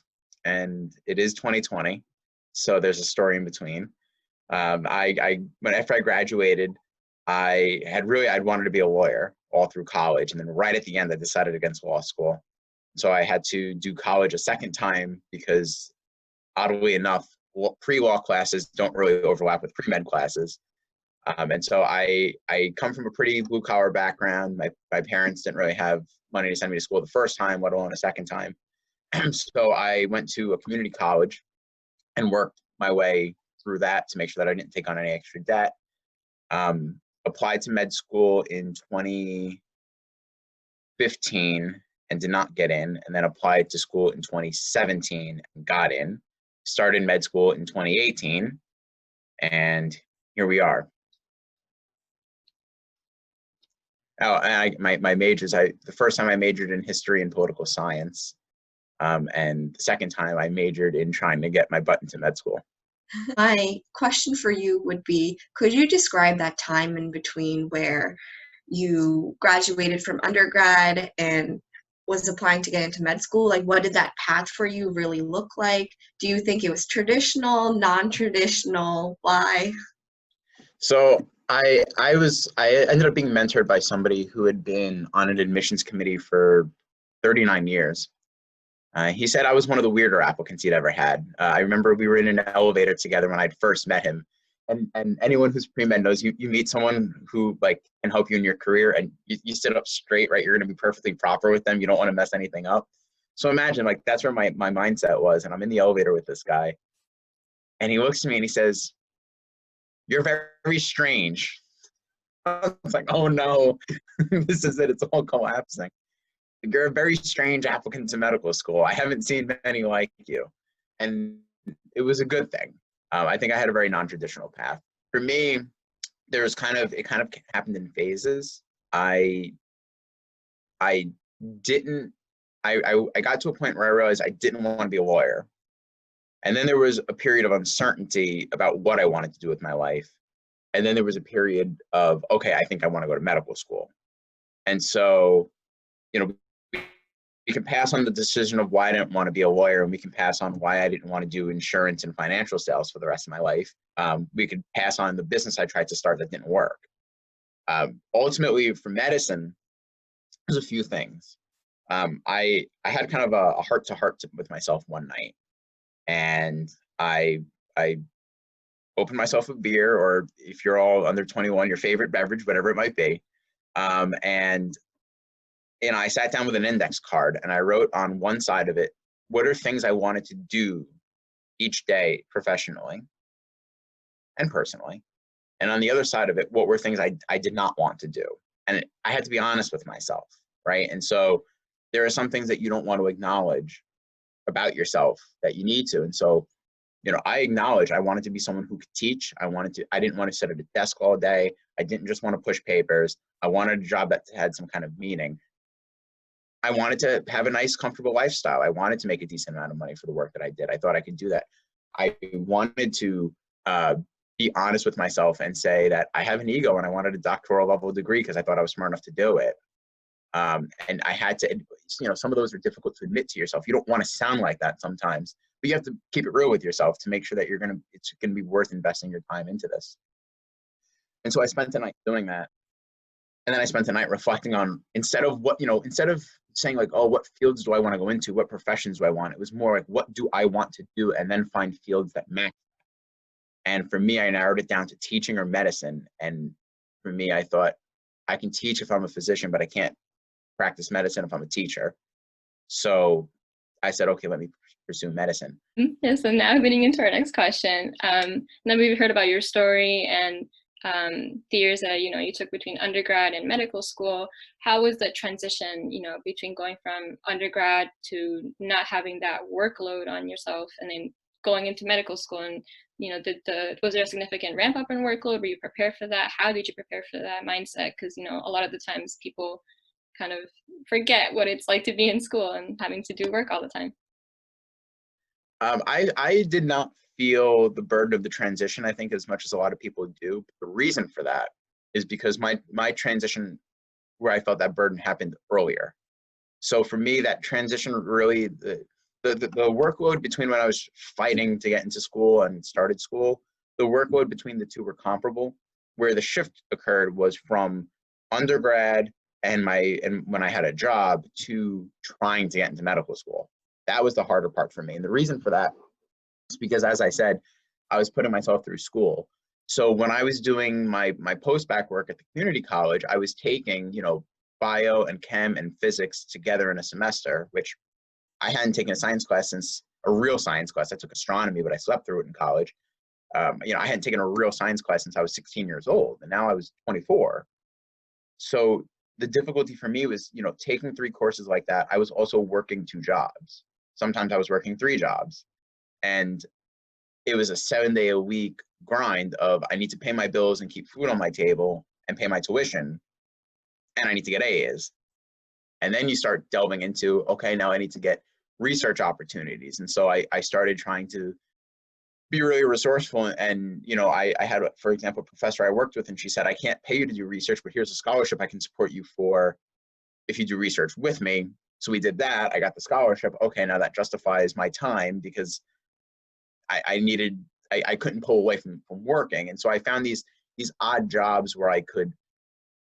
and it is 2020. So there's a story in between. After I graduated, I'd wanted to be a lawyer all through college. And then right at the end, I decided against law school. So I had to do college a second time because, oddly enough, pre-law classes don't really overlap with pre-med classes. And so I come from a pretty blue collar background. My parents didn't really have money to send me to school the first time, let alone a second time. So I went to a community college and worked my way through that to make sure that I didn't take on any extra debt. Applied to med school in 2015 and did not get in, and then applied to school in 2017 and got in. Started med school in 2018, and here we are. Oh, and my majors, the first time I majored in history and political science, and the second time I majored in trying to get my butt into med school. My question for you would be, could you describe that time in between where you graduated from undergrad and was applying to get into med school? Like, what did that path for you really look like? Do you think it was traditional, non-traditional? Why? So I ended up being mentored by somebody who had been on an admissions committee for 39 years. He said I was one of the weirder applicants he'd ever had. I remember we were in an elevator together when I'd first met him. And anyone who's pre-med knows you meet someone who like can help you in your career, and you sit up straight, right? You're going to be perfectly proper with them. You don't want to mess anything up. So imagine, like, that's where my mindset was. And I'm in the elevator with this guy. And he looks at me and he says, "You're very, very strange." I was like, oh no, this is it. It's all collapsing. "You're a very strange applicant to medical school. I haven't seen many like you." And it was a good thing. I think I had a very non-traditional path. For me, it kind of happened in phases. I got to a point where I realized I didn't want to be a lawyer. And then there was a period of uncertainty about what I wanted to do with my life. And then there was a period of, okay, I think I want to go to medical school. And so, you know, we can pass on the decision of why I didn't want to be a lawyer, and we can pass on why I didn't want to do insurance and financial sales for the rest of my life. We could pass on the business I tried to start that didn't work. Ultimately, for medicine, there's a few things. I had kind of a heart-to-heart with myself one night, and I opened myself a beer, or if you're all under 21, your favorite beverage, whatever it might be, and I sat down with an index card, and I wrote on one side of it, what are things I wanted to do each day professionally and personally, and on the other side of it, what were things I did not want to do. And I had to be honest with myself, right? And so there are some things that you don't want to acknowledge about yourself that you need to. And so, you know, I acknowledge I wanted to be someone who could teach. I didn't want to sit at a desk all day. I didn't just want to push papers. I wanted a job that had some kind of meaning. I wanted to have a nice, comfortable lifestyle. I wanted to make a decent amount of money for the work that I did. I thought I could do that. I wanted to be honest with myself and say that I have an ego and I wanted a doctoral level degree because I thought I was smart enough to do it. And I had to, you know, some of those are difficult to admit to yourself. You don't want to sound like that sometimes, but you have to keep it real with yourself to make sure that it's going to be worth investing your time into this. And so I spent the night doing that. And then I spent the night reflecting on, instead of saying like, oh, what fields do I want to go into? What professions do I want? It was more like, what do I want to do? And then find fields that match. And for me, I narrowed it down to teaching or medicine. And for me, I thought I can teach if I'm a physician, but I can't practice medicine if I'm a teacher. So I said, okay, let me pursue medicine. Yeah, so now getting into our next question. Now we've heard about your story and the years that you took between undergrad and medical school. How was the transition, between going from undergrad to not having that workload on yourself and then going into medical school? And was there a significant ramp up in workload? Were you prepared for that? How did you prepare for that mindset? Because a lot of the times people kind of forget what it's like to be in school and having to do work all the time. I did not feel the burden of the transition, I think, as much as a lot of people do. The reason for that is because my transition, where I felt that burden, happened earlier. So for me, that transition really, the workload between when I was fighting to get into school and started school, the workload between the two were comparable. Where the shift occurred was from undergrad and when I had a job to trying to get into medical school. That was the harder part for me. And the reason for that is because, as I said, I was putting myself through school. So when I was doing my post-bac work at the community college, I was taking, bio and chem and physics together in a semester, which I hadn't taken a science class since a real science class. I took astronomy, but I slept through it in college. I hadn't taken a real science class since I was 16 years old, and now I was 24. So the difficulty for me was, taking 3 courses like that. I was also working 2 jobs. Sometimes I was working 3 jobs. And it was a 7-day-a-week grind of, I need to pay my bills and keep food on my table and pay my tuition, and I need to get A's. And then you start delving into, okay, now I need to get research opportunities. And so I started trying to be really resourceful. And, I had, for example, a professor I worked with, and she said, I can't pay you to do research, but here's a scholarship I can support you for if you do research with me. So we did that. I got the scholarship. Okay, now that justifies my time, because I couldn't pull away from working. And so I found these odd jobs where I could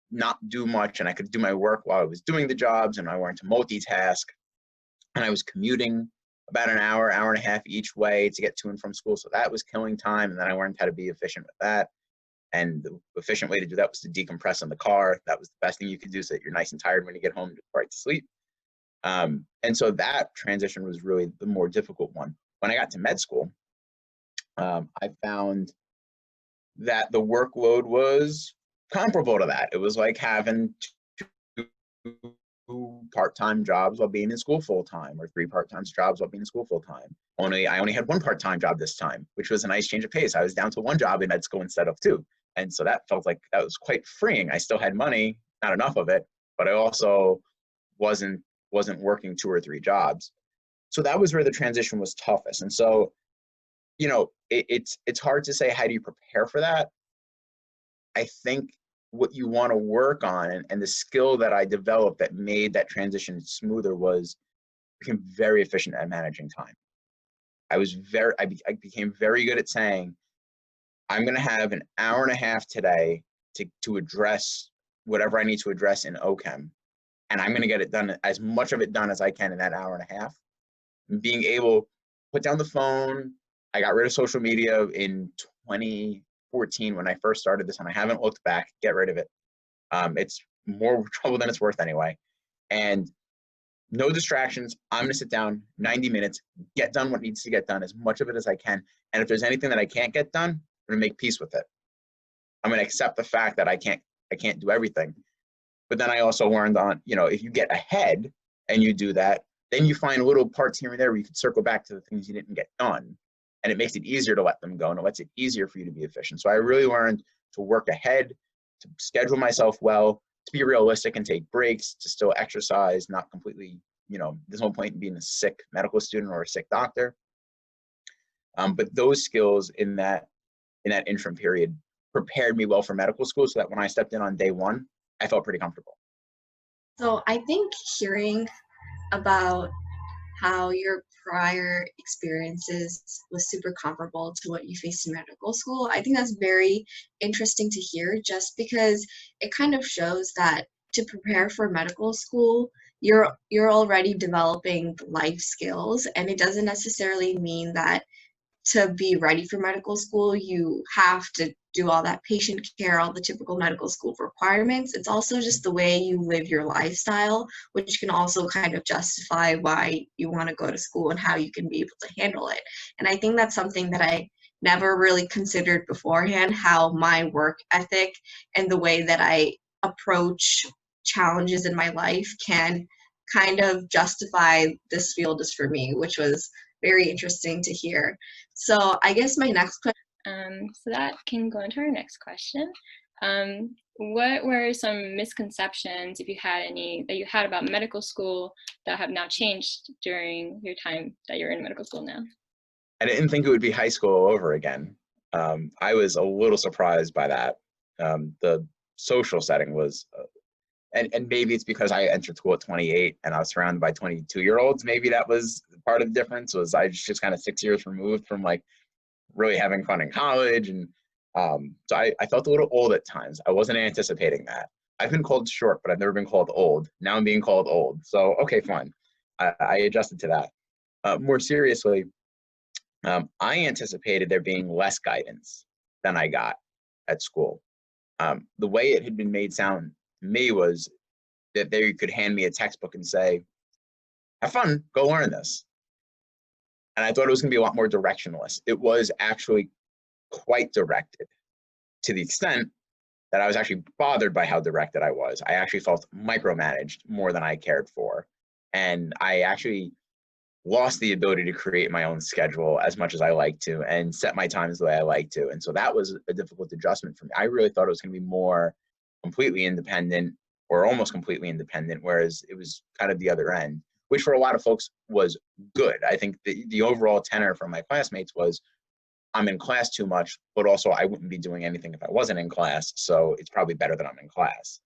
not do much and I could do my work while I was doing the jobs, and I wanted to multitask. And I was commuting about an hour and a half each way to get to and from school. So that was killing time. And then I learned how to be efficient with that. And the efficient way to do that was to decompress in the car. That was the best thing you could do, so that you're nice and tired when you get home and just right to sleep. And so that transition was really the more difficult one. When I got to med school, I found that the workload was comparable to that. It was like having two part-time jobs while being in school full-time, or 3 part-time jobs while being in school full-time. I only had 1 part-time job this time, which was a nice change of pace. I was down to 1 job in med school instead of 2. And so that felt like that was quite freeing. I still had money, not enough of it, but I also wasn't working 2 or 3 jobs. So that was where the transition was toughest. And so, you know, it's hard to say, how do you prepare for that? I think what you want to work on, and the skill that I developed that made that transition smoother, was became very efficient at managing time. I became very good at saying, I'm going to have an hour and a half today to address whatever I need to address in OChem. And I'm going to get it done, as much of it done as I can in that hour and a half. And being able to put down the phone. I got rid of social media in 2014 when I first started this, and I haven't looked back. Get rid of it. It's more trouble than it's worth anyway. And no distractions. I'm going to sit down 90 minutes, get done what needs to get done, as much of it as I can. And if there's anything that I can't get done, I'm going to make peace with it. I'm going to accept the fact that I can't do everything. But then I also learned on, you know, if you get ahead and you do that, then you find little parts here and there where you can circle back to the things you didn't get done. And it makes it easier to let them go, and it lets it easier for you to be efficient. So I really learned to work ahead, to schedule myself well, to be realistic and take breaks, to still exercise, not completely, you know, there's no point in being a sick medical student or a sick doctor. But those skills in that interim period prepared me well for medical school, so that when I stepped in on day 1, I felt pretty comfortable. So I think hearing about how your prior experiences was super comparable to what you faced in medical school, I think that's very interesting to hear, just because it kind of shows that to prepare for medical school, you're already developing life skills, and it doesn't necessarily mean that to be ready for medical school, you have to do all that patient care, all the typical medical school requirements. It's also just the way you live your lifestyle, which can also kind of justify why you want to go to school and how you can be able to handle it. And I think that's something that I never really considered beforehand, how my work ethic and the way that I approach challenges in my life can kind of justify this field is for me, which was very interesting to hear. So I guess my next question. So that can go into our next question. What were some misconceptions, if you had any, that you had about medical school that have now changed during your time that you're in medical school now? I didn't think it would be high school all over again. I was a little surprised by that. The social setting was, and maybe it's because I entered school at 28 and I was surrounded by 22-year-olds. Maybe that was part of the difference, was I was just kind of 6 years removed from like really having fun in college. And so I felt a little old at times. I wasn't anticipating that. I've been called short, but I've never been called old. Now I'm being called old. So, okay, fine. I adjusted to that. More seriously, I anticipated there being less guidance than I got at school. The way it had been made sound to me was that they could hand me a textbook and say, have fun, go learn this. And I thought it was going to be a lot more directionless. It was actually quite directed, to the extent that I was actually bothered by how directed I was. I actually felt micromanaged more than I cared for. And I actually lost the ability to create my own schedule as much as I like to and set my times the way I like to. And so that was a difficult adjustment for me. I really thought it was going to be more completely independent, or almost completely independent, whereas it was kind of the other end, which for a lot of folks was good. I think the overall tenor from my classmates was, I'm in class too much, but also I wouldn't be doing anything if I wasn't in class. So it's probably better that I'm in class.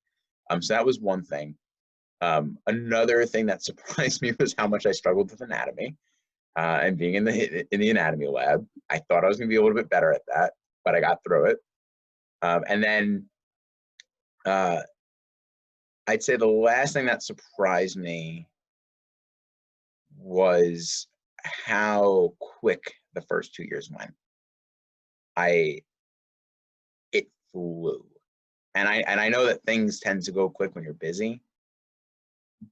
So that was one thing. Another thing that surprised me was how much I struggled with anatomy, and being in the anatomy lab. I thought I was going to be a little bit better at that, but I got through it. And then I'd say the last thing that surprised me was how quick the first 2 years went. It flew. And I know that things tend to go quick when you're busy,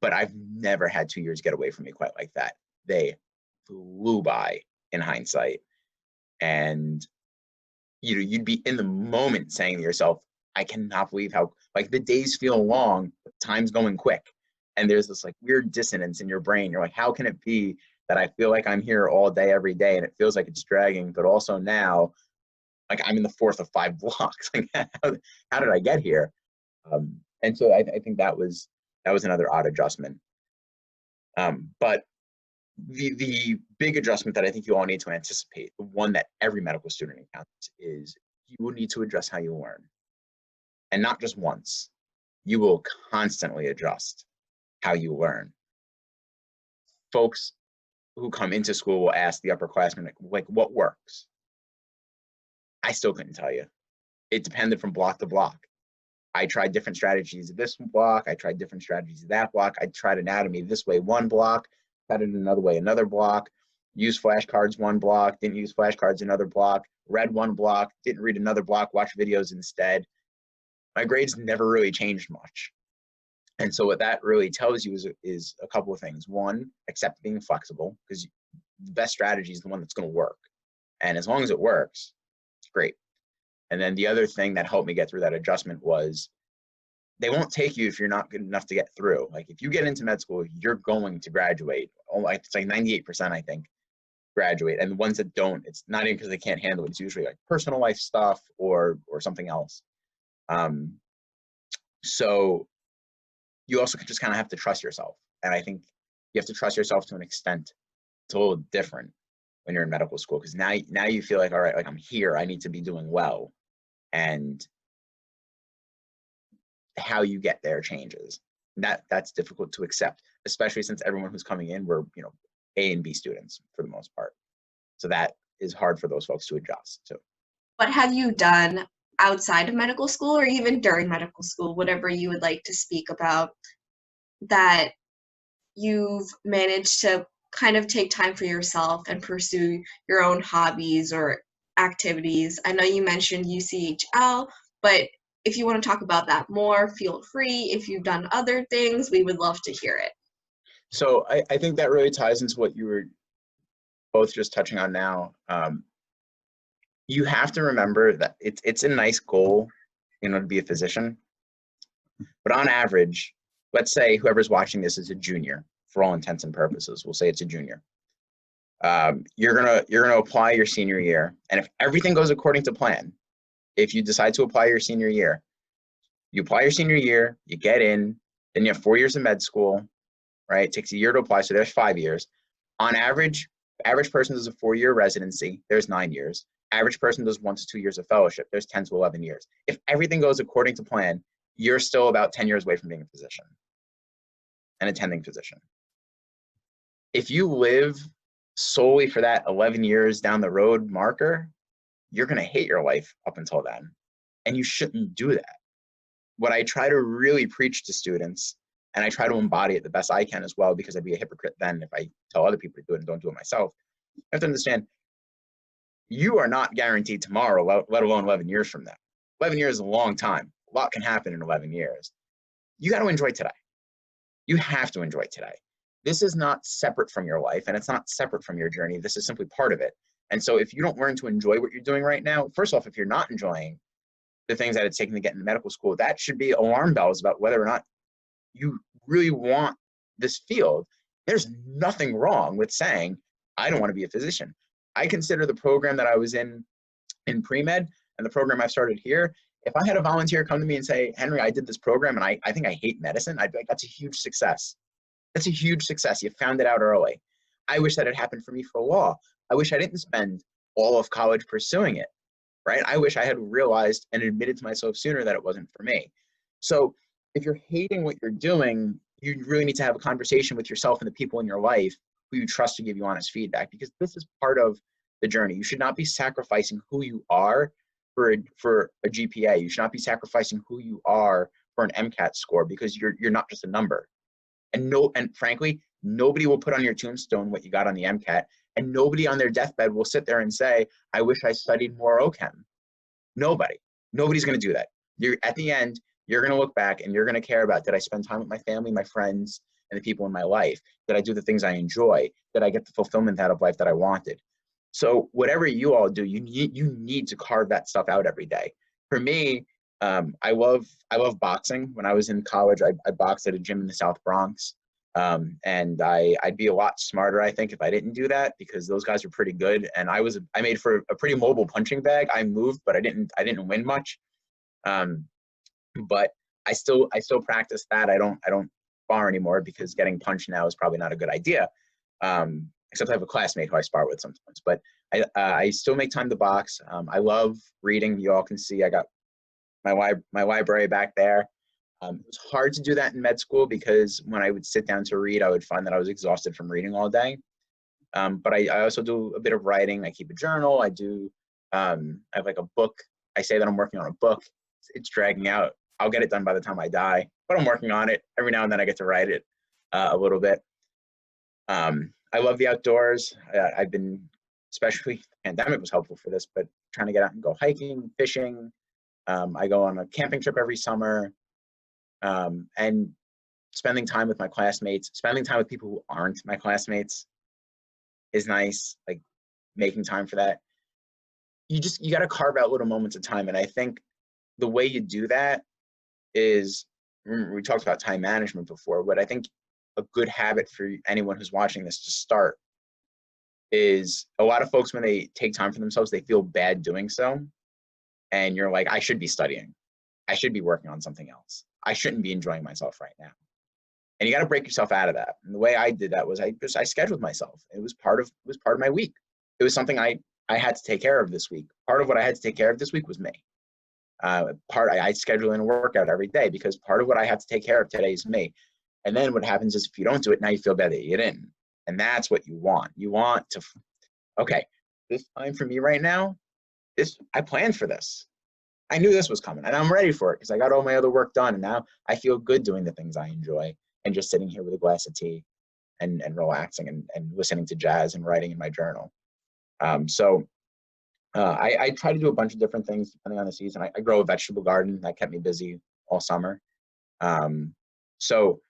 but I've never had 2 years get away from me quite like that. They flew by in hindsight. And you'd be in the moment saying to yourself, I cannot believe how, like, the days feel long, but time's going quick. And there's this like weird dissonance in your brain. You're like, how can it be that I feel like I'm here all day, every day, and it feels like it's dragging, but also now, like, I'm in the 4th of 5 blocks. Like, how did I get here? And so I think that was another odd adjustment. But the big adjustment that I think you all need to anticipate, the one that every medical student encounters, is you will need to adjust how you learn. And not just once. You will constantly adjust how you learn. Folks who come into school will ask the upperclassmen, like, what works? I still couldn't tell you. It depended from block to block. I tried different strategies this block. I tried different strategies that block. I tried anatomy this way one block, tried it another way another block, used flashcards one block, didn't use flashcards another block, read one block, didn't read another block, watched videos instead. My grades never really changed much. And so what that really tells you is a couple of things. One, accept being flexible, because the best strategy is the one that's going to work. And as long as it works, it's great. And then the other thing that helped me get through that adjustment was they won't take you if you're not good enough to get through. Like, if you get into med school, you're going to graduate. It's like 98%, I think, graduate. And the ones that don't, it's not even because they can't handle it. It's usually like personal life stuff or something else. So you also just kind of have to trust yourself. And I think you have to trust yourself to an extent. It's a little different when you're in medical school, because now you feel like, all right, like, I'm here, I need to be doing well. And how you get there changes. That's difficult to accept, especially since everyone who's coming in, we're, A and B students for the most part. So that is hard for those folks to adjust to. What have you done outside of medical school, or even during medical school, whatever you would like to speak about, that you've managed to kind of take time for yourself and pursue your own hobbies or activities? I know you mentioned UCHL, but if you want to talk about that more, feel free. If you've done other things, we would love to hear it. So I think that really ties into what you were both just touching on now. You have to remember that it's a nice goal, to be a physician. But on average, let's say whoever's watching this is a junior, for all intents and purposes. We'll say it's a junior. You're gonna apply your senior year, and if everything goes according to plan, if you decide to apply your senior year, you apply your senior year, you get in, then you have 4 years of med school, right? It takes a year to apply, so there's 5 years. On average, the average person does a 4-year residency, there's 9 years. Average person does 1 to 2 years of fellowship, there's 10 to 11 years. If everything goes according to plan, you're still about 10 years away from being a physician, an attending physician. If you live solely for that 11 years down the road marker, you're going to hate your life up until then. And you shouldn't do that. What I try to really preach to students, and I try to embody it the best I can as well, because I'd be a hypocrite then if I tell other people to do it and don't do it myself. You have to understand, you are not guaranteed tomorrow, let alone 11 years from now. 11 years is a long time. A lot can happen in 11 years. You got to enjoy today. You have to enjoy today. This is not separate from your life, and it's not separate from your journey. This is simply part of it. And so if you don't learn to enjoy what you're doing right now, first off, if you're not enjoying the things that it's taking to get into medical school, that should be alarm bells about whether or not you really want this field. There's nothing wrong with saying, I don't want to be a physician. I consider the program that I was in pre-med and the program I've started here, if I had a volunteer come to me and say, Henry, I did this program and I think I hate medicine, I'd be like, that's a huge success. That's a huge success. You found it out early. I wish that had happened for me for law. I wish I didn't spend all of college pursuing it, right? I wish I had realized and admitted to myself sooner that it wasn't for me. So if you're hating what you're doing, you really need to have a conversation with yourself and the people in your life who you trust to give you honest feedback, because this is part of the journey. You should not be sacrificing who you are for a GPA. You should not be sacrificing who you are for an MCAT score, because you're not just a number. And frankly, nobody will put on your tombstone what you got on the MCAT, and nobody on their deathbed will sit there and say, I wish I studied more OChem. Nobody's going to do that. At the end, you're going to look back and you're going to care about, did I spend time with my family, my friends? and the people in my life? Did I do the things I enjoy? Did I get the fulfillment out of life that I wanted? So whatever you all do, you need to carve that stuff out every day. For me, I love boxing. When I was in college, I boxed at a gym in the South Bronx. And I'd be a lot smarter, I think, if I didn't do that, because those guys were pretty good. And I made for a pretty mobile punching bag. I moved, but I didn't win much. But I still practice that. I don't spar anymore because getting punched now is probably not a good idea. Except I have a classmate who I spar with sometimes. But I still make time to box. I love reading. You all can see I got my library back there. It was hard to do that in med school because when I would sit down to read, I would find that I was exhausted from reading all day. But I also do a bit of writing. I keep a journal. I have like a book. I say that I'm working on a book. It's dragging out. I'll get it done by the time I die, but I'm working on it. Every now and then I get to write it a little bit. I love the outdoors. I've been, especially the pandemic was helpful for this, but trying to get out and go hiking, fishing. I go on a camping trip every summer. And spending time with my classmates, spending time with people who aren't my classmates is nice, like making time for that. You got to carve out little moments of time. And I think the way you do that is, we talked about time management before, but I think a good habit for anyone who's watching this to start is, a lot of folks, when they take time for themselves, they feel bad doing so. And you're like, I should be studying. I should be working on something else. I shouldn't be enjoying myself right now. And you got to break yourself out of that. And the way I did that was I scheduled myself. It was part of my week. It was something I had to take care of this week. Part of what I had to take care of this week was me. I schedule in a workout every day because part of what I have to take care of today is me. And then what happens is, if you don't do it, now you feel bad that you didn't. And that's what you want. You want to, okay, this time for me right now, I planned for this. I knew this was coming, and I'm ready for it because I got all my other work done, and now I feel good doing the things I enjoy and just sitting here with a glass of tea and relaxing and listening to jazz and writing in my journal. I try to do a bunch of different things depending on the season. I grow a vegetable garden that kept me busy all summer. So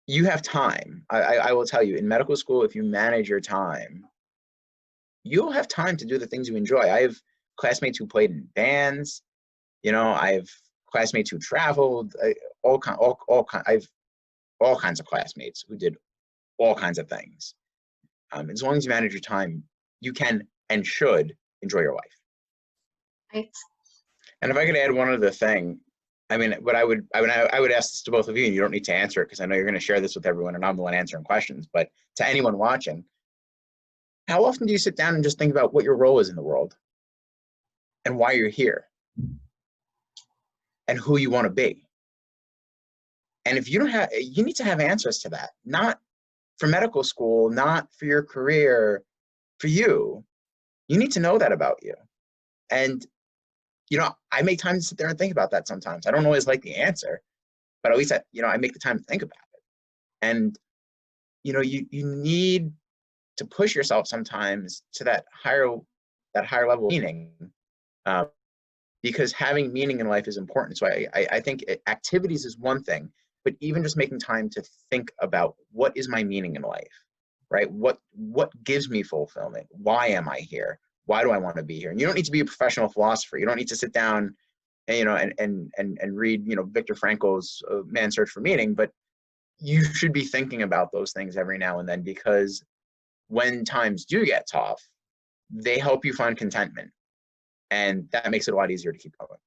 you have time. I will tell you, in medical school, if you manage your time, you'll have time to do the things you enjoy. I have classmates who played in bands. I have classmates who traveled. I have all kinds of classmates who did all kinds of things. As long as you manage your time, you can and should enjoy your life. Right. And if I could add one other thing, I would ask this to both of you, and you don't need to answer it because I know you're going to share this with everyone, and I'm the one answering questions. But to anyone watching, how often do you sit down and just think about what your role is in the world and why you're here and who you want to be? And if you don't have, you need to have answers to that, not for medical school, not for your career, for you. You need to know that about you. And, I make time to sit there and think about that sometimes. I don't always like the answer, but at least I make the time to think about it. And, you need to push yourself sometimes to that higher level of meaning, because having meaning in life is important. So I think activities is one thing, but even just making time to think about, what is my meaning in life, right? What gives me fulfillment? Why am I here? Why do I want to be here? And you don't need to be a professional philosopher. You don't need to sit down and read, Viktor Frankl's Man's Search for Meaning, but you should be thinking about those things every now and then, because when times do get tough, they help you find contentment, and that makes it a lot easier to keep going.